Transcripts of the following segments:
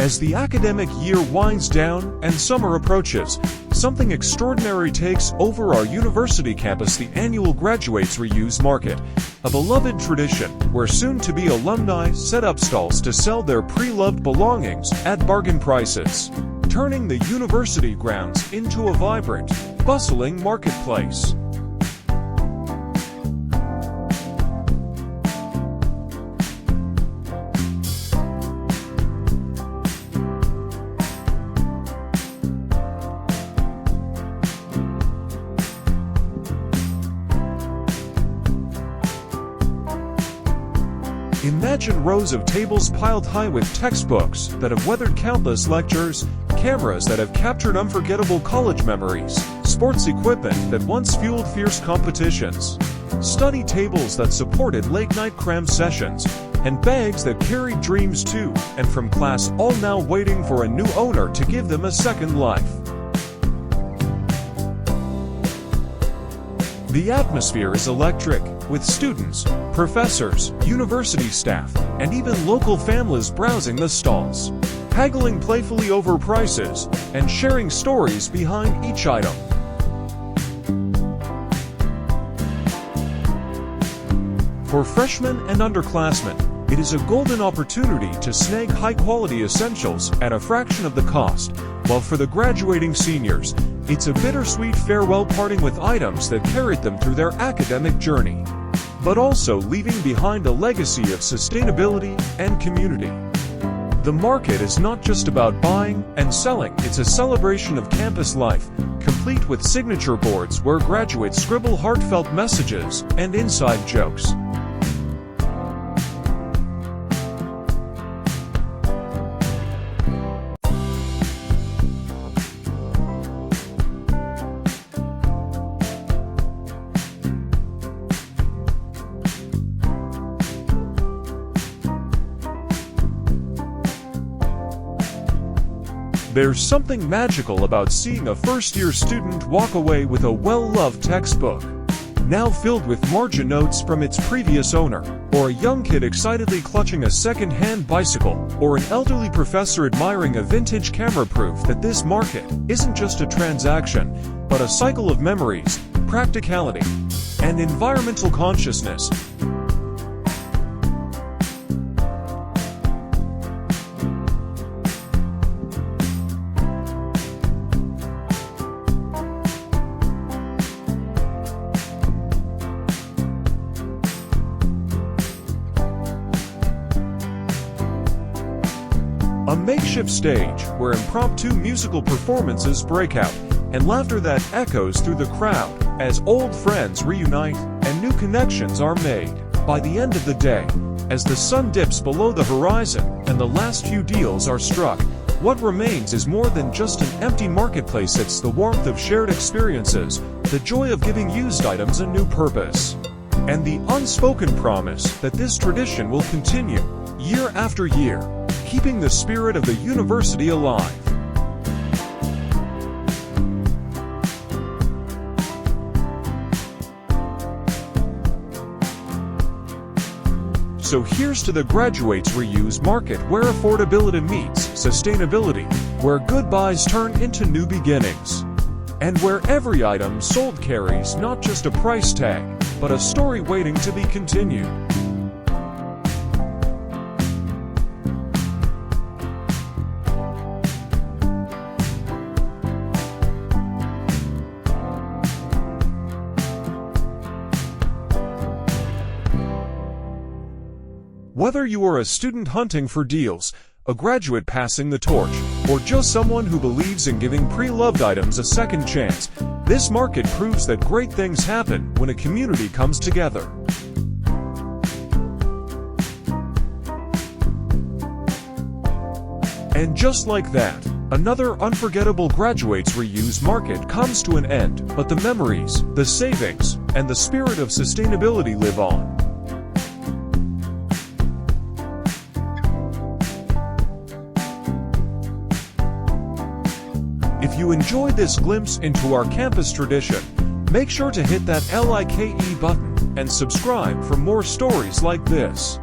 As the academic year winds down and summer approaches, something extraordinary takes over our university campus: the annual Graduates Reuse Market, a beloved tradition where soon-to-be alumni set up stalls to sell their pre-loved belongings at bargain prices, turning the university grounds into a vibrant, bustling marketplace. Imagine rows of tables piled high with textbooks that have weathered countless lectures, cameras that have captured unforgettable college memories, sports equipment that once fueled fierce competitions, study tables that supported late-night cram sessions, and bags that carried dreams to and from class, all now waiting for a new owner to give them a second life. The atmosphere is electric, with students, professors, university staff, and even local families browsing the stalls, haggling playfully over prices, and sharing stories behind each item. For freshmen and underclassmen, it is a golden opportunity to snag high-quality essentials at a fraction of the cost, while for the graduating seniors, it's a bittersweet farewell, parting with items that carried them through their academic journey, but also leaving behind a legacy of sustainability and community. The market is not just about buying and selling, it's a celebration of campus life, complete with signature boards where graduates scribble heartfelt messages and inside jokes. There's something magical about seeing a first-year student walk away with a well-loved textbook, now filled with margin notes from its previous owner, or a young kid excitedly clutching a second-hand bicycle, or an elderly professor admiring a vintage camera, proof that this market isn't just a transaction, but a cycle of memories, practicality, and environmental consciousness. A makeshift stage where impromptu musical performances break out, and laughter that echoes through the crowd as old friends reunite and new connections are made. By the end of the day, as the sun dips below the horizon and the last few deals are struck, what remains is more than just an empty marketplace. It's the warmth of shared experiences, the joy of giving used items a new purpose, and the unspoken promise that this tradition will continue year after year, keeping the spirit of the university alive. So here's to the Graduates Reuse Market, where affordability meets sustainability, where goodbyes turn into new beginnings, and where every item sold carries not just a price tag, but a story waiting to be continued. Whether you are a student hunting for deals, a graduate passing the torch, or just someone who believes in giving pre-loved items a second chance, this market proves that great things happen when a community comes together. And just like that, another unforgettable Graduates Reuse Market comes to an end, but the memories, the savings, and the spirit of sustainability live on. If you enjoyed this glimpse into our campus tradition, make sure to hit that like button and subscribe for more stories like this.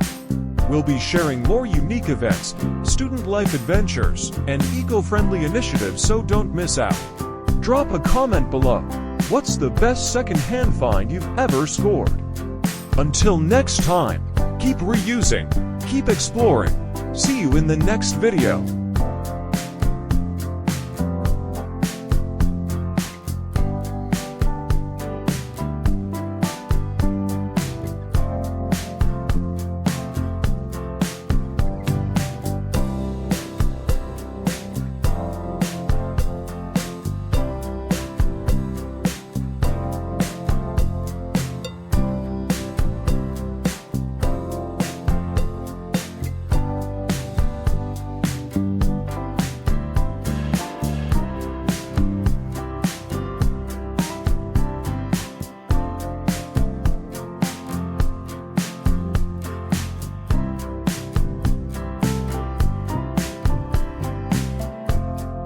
We'll be sharing more unique events, student life adventures, and eco-friendly initiatives, so don't miss out. Drop a comment below. What's the best second-hand find you've ever scored? Until next time, keep reusing, keep exploring. See you in the next video.